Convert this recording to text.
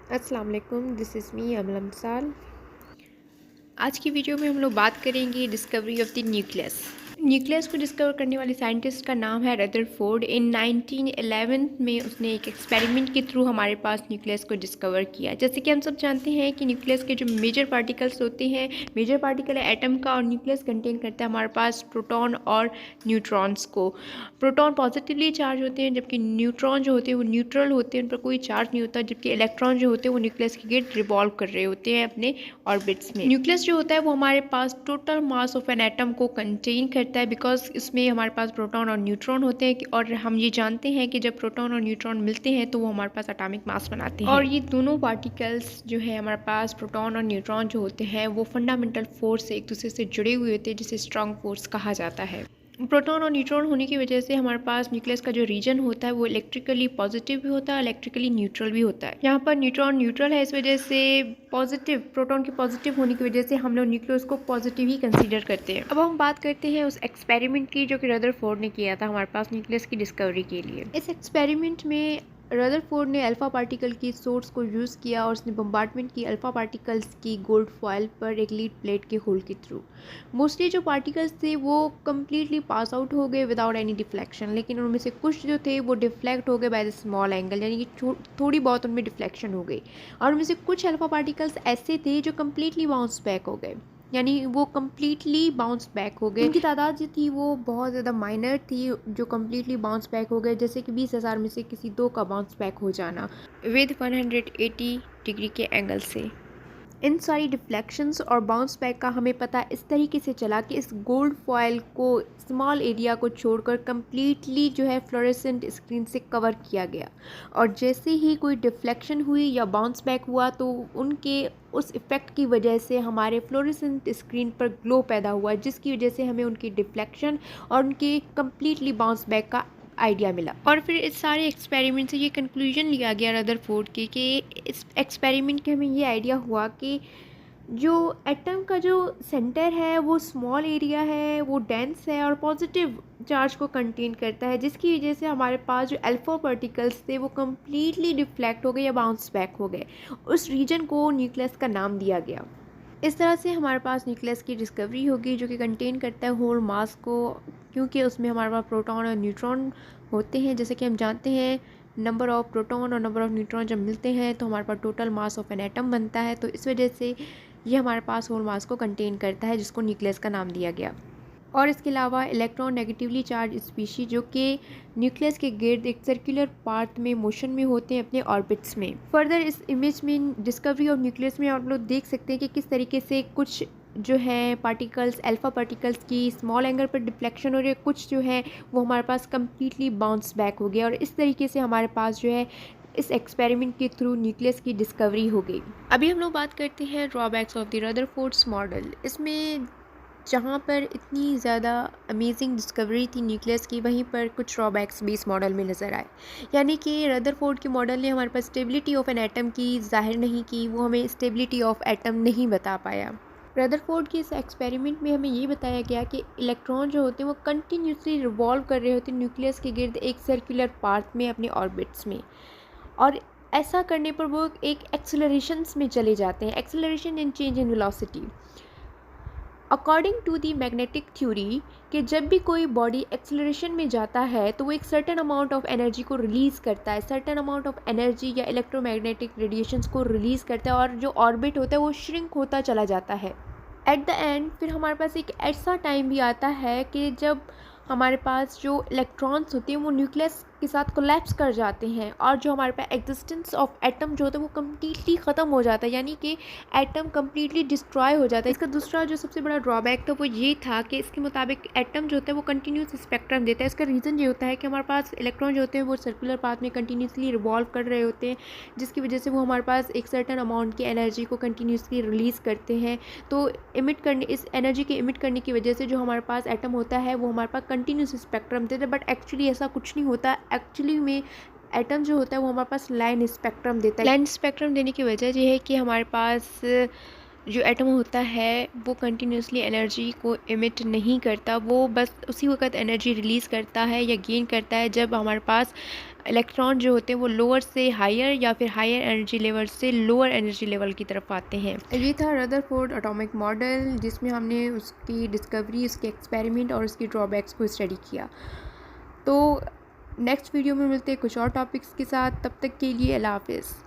अस्सलाम वालेकुम, this is me अमलम साल। आज की वीडियो में हम लोग बात करेंगे discovery of the nucleus. Nucleus को डिस्कवर करने वाले साइंटिस्ट का नाम है रदरफोर्ड। इन 1911 में उसने एक एक्सपेरिमेंट के थ्रू हमारे पास न्यूक्लियस को डिस्कवर किया। जैसे कि हम सब जानते हैं कि न्यूक्लियस के जो मेजर पार्टिकल्स होते हैं, मेजर पार्टिकल है एटम का, और न्यूक्लियस कंटेन करता है हमारे पास प्रोटॉन और न्यूट्रॉन्स को। प्रोटॉन पॉजिटिवली चार्ज होते हैं, जबकि न्यूट्रॉन जो होते हैं वो न्यूट्रल होते हैं, उन पर कोई चार्ज नहीं होता, जबकि इलेक्ट्रॉन जो होते हैं वो न्यूक्लियस के गिर्द रिवॉल्व कर रहे होते हैं अपने ऑर्बिट्स में। न्यूक्लियस जो होता है वो हमारे पास total mass of an atom को कंटेन करता है, बिकॉज इसमें हमारे पास प्रोटॉन और न्यूट्रॉन होते हैं, और हम ये जानते हैं कि जब प्रोटॉन और न्यूट्रॉन मिलते हैं तो वो हमारे पास एटॉमिक मास बनाते हैं। और ये दोनों पार्टिकल्स जो है हमारे पास प्रोटॉन और न्यूट्रॉन जो होते हैं वो फंडामेंटल फोर्स से एक दूसरे से जुड़े हुए होते हैं, जिसे स्ट्रॉन्ग फोर्स कहा जाता है। प्रोटॉन और न्यूट्रॉन होने की वजह से हमारे पास न्यूक्लियस का जो रीजन होता है वो इलेक्ट्रिकली पॉजिटिव भी होता है, इलेक्ट्रिकली न्यूट्रल भी होता है। यहाँ पर न्यूट्रॉन न्यूट्रल है, इस वजह से पॉजिटिव, प्रोटॉन के पॉजिटिव होने की वजह से हम लोग न्यूक्लियस को पॉजिटिव ही कंसीडर करते हैं। अब हम बात करते हैं उस एक्सपेरिमेंट की जो कि रदरफोर्ड ने किया था हमारे पास न्यूक्लियस की डिस्कवरी के लिए। इस एक्सपेरिमेंट में रदरफोर्ड ने अल्फ़ा पार्टिकल की सोर्स को यूज़ किया और उसने बम्बार्टमेंट की अल्फ़ा पार्टिकल्स की गोल्ड फॉयल पर एक लीड प्लेट के होल के थ्रू। मोस्टली जो पार्टिकल्स थे वो कम्प्लीटली पास आउट हो गए विदाउट एनी डिफ्लेक्शन, लेकिन उनमें से कुछ जो थे वो डिफ्लेक्ट हो गए बाय द स्मॉल एंगल, यानी कि थोड़ी बहुत उनमें डिफ्लेक्शन हो गई। और उनमें से कुछ अल्फ़ा पार्टिकल्स ऐसे थे जो कम्प्लीटली बाउंस बैक हो गए, यानी वो कम्प्लीटली बाउंस बैक हो गए। इनकी तादाद जो थी वो बहुत ज़्यादा माइनर थी, जो कम्प्लीटली बाउंस बैक हो गए, जैसे कि 20,000 में से किसी 2 का बाउंस बैक हो जाना विद 180 डिग्री के एंगल से। इन सारी डिफ्लेक्शंस और बाउंस बैक का हमें पता इस तरीके से चला कि इस गोल्ड फॉयल को स्मॉल एरिया को छोड़कर कम्प्लीटली जो है फ्लोरेसेंट स्क्रीन से कवर किया गया, और जैसे ही कोई डिफ्लेक्शन हुई या बाउंस बैक हुआ तो उनके उस इफ़ेक्ट की वजह से हमारे फ्लोरेसेंट स्क्रीन पर ग्लो पैदा हुआ, जिसकी वजह से हमें उनकी डिफ्लेक्शन और उनके कम्प्लीटली बाउंस बैक का आइडिया मिला। और फिर इस सारे एक्सपेरिमेंट से ये कंक्लूजन लिया गया रदरफोर्ड के कि इस एक्सपेरिमेंट के हमें ये आइडिया हुआ कि जो एटम का जो सेंटर है वो स्मॉल एरिया है, वो डेंस है और पॉजिटिव चार्ज को कंटेन करता है, जिसकी वजह से हमारे पास जो अल्फा पार्टिकल्स थे वो कम्प्लीटली डिफ्लेक्ट हो गए या बाउंस बैक हो गए। उस रीजन को न्यूक्लियस का नाम दिया गया। इस तरह से हमारे पास न्यूक्लियस की डिस्कवरी होगी, जो कि कंटेन करता है होल मास को, क्योंकि उसमें हमारे पास प्रोटॉन और न्यूट्रॉन होते हैं। जैसे कि हम जानते हैं नंबर ऑफ़ प्रोटॉन और नंबर ऑफ़ न्यूट्रॉन जब मिलते हैं तो हमारे पास total mass of an atom बनता है, तो इस वजह से ये हमारे पास होल मास को कंटेन करता है, जिसको न्यूक्लियस का नाम दिया गया। और इसके अलावा इलेक्ट्रॉन नेगेटिवली चार्ज स्पीशीज जो कि न्यूक्लियस के गिर्द एक सर्कुलर पाथ में मोशन में होते हैं अपने ऑर्बिट्स में। फर्दर इस इमेज में डिस्कवरी ऑफ न्यूक्लियस में आप लोग देख सकते हैं कि किस तरीके से कुछ जो है पार्टिकल्स, अल्फ़ा पार्टिकल्स की स्मॉल एंगल पर डिफ्लेक्शन हो रही है, कुछ जो है वो हमारे पास कम्प्लीटली बाउंस बैक हो गया, और इस तरीके से हमारे पास जो है इस एक्सपेरिमेंट के थ्रू न्यूक्लियस की डिस्कवरी हो गई। अभी हम लोग बात करते हैं drawbacks of the Rutherford's model. इसमें जहाँ पर इतनी ज़्यादा अमेजिंग डिस्कवरी थी न्यूक्लियस की, वहीं पर कुछ ड्रॉबैक्स भी इस मॉडल में नज़र आए। यानी कि रदरफोर्ड के मॉडल ने हमारे पास स्टेबिलिटी ऑफ एन एटम की ज़ाहिर नहीं की, वो हमें स्टेबिलिटी ऑफ एटम नहीं बता पाया। रदरफोर्ड के इस एक्सपेरिमेंट में हमें ये बताया गया कि इलेक्ट्रॉन जो होते हैं वो कंटिन्यूसली रिवॉल्व कर रहे होते हैं न्यूक्लियस के गिर्द एक सर्कुलर पाथ में अपने ऑर्बिट्स में, और ऐसा करने पर वो एक एक्सेलरेशंस में चले जाते हैं, acceleration in change in velocity. According to the magnetic theory कि जब भी कोई बॉडी एक्सेलरेशन में जाता है तो वो एक सर्टेन अमाउंट ऑफ एनर्जी को रिलीज़ करता है, सर्टेन अमाउंट ऑफ एनर्जी या इलेक्ट्रोमैग्नेटिक रेडिएशंस को रिलीज़ करता है, और जो ऑर्बिट होता है वो श्रिंक होता चला जाता है। एट द एंड फिर हमारे पास एक ऐसा टाइम भी आता है कि जब हमारे पास जो इलेक्ट्रॉन्स होते हैं वो न्यूक्लियस के साथ कोलैप्स कर जाते हैं, और जो हमारे पास एग्जिस्टेंस ऑफ एटम जो होता है वो कम्प्लीटली ख़त्म हो जाता है, यानी कि एटम कम्प्लीटली डिस्ट्रॉय हो जाता है। इसका दूसरा जो सबसे बड़ा ड्रॉबैक था वो ये था कि इसके मुताबिक एटम जो होता है वो कंटिन्यूस स्पेक्ट्रम देता है। इसका रीज़न ये होता है कि हमारे पास इलेक्ट्रॉन जो होते हैं वो सर्कुलर पाथ में कंटिन्यूसली रिवॉल्व कर रहे होते हैं, जिसकी वजह से वो हमारे पास एक सर्टन अमाउंट की एनर्जी को कंटिन्यूसली रिलीज़ करते हैं। तो इस एनर्जी के इमिट करने की वजह से जो हमारे पास एटम होता है वो हमारे पास कंटिन्यूस स्पेक्ट्रम देता है, बट एक्चुअली ऐसा कुछ नहीं होता। एक्चुअली में एटम जो होता है वो हमारे पास लाइन स्पेक्ट्रम देता है। लाइन स्पेक्ट्रम देने की वजह यह है कि हमारे पास जो एटम होता है वो कंटिन्यूसली एनर्जी को इमिट नहीं करता, वो बस उसी वक्त एनर्जी रिलीज़ करता है या गेन करता है जब हमारे पास इलेक्ट्रॉन जो होते हैं वो लोअर से हायर या फिर हायर एनर्जी लेवल से लोअर एनर्जी लेवल की तरफ आते हैं। ये था रदरफोर्ड एटॉमिक मॉडल, जिसमें हमने उसकी डिस्कवरी, उसके एक्सपेरिमेंट और उसकी ड्रॉबैक्स को स्टडी किया। तो नेक्स्ट वीडियो में मिलते हैं कुछ और टॉपिक्स के साथ। तब तक के लिए अल्लाह हाफिज़।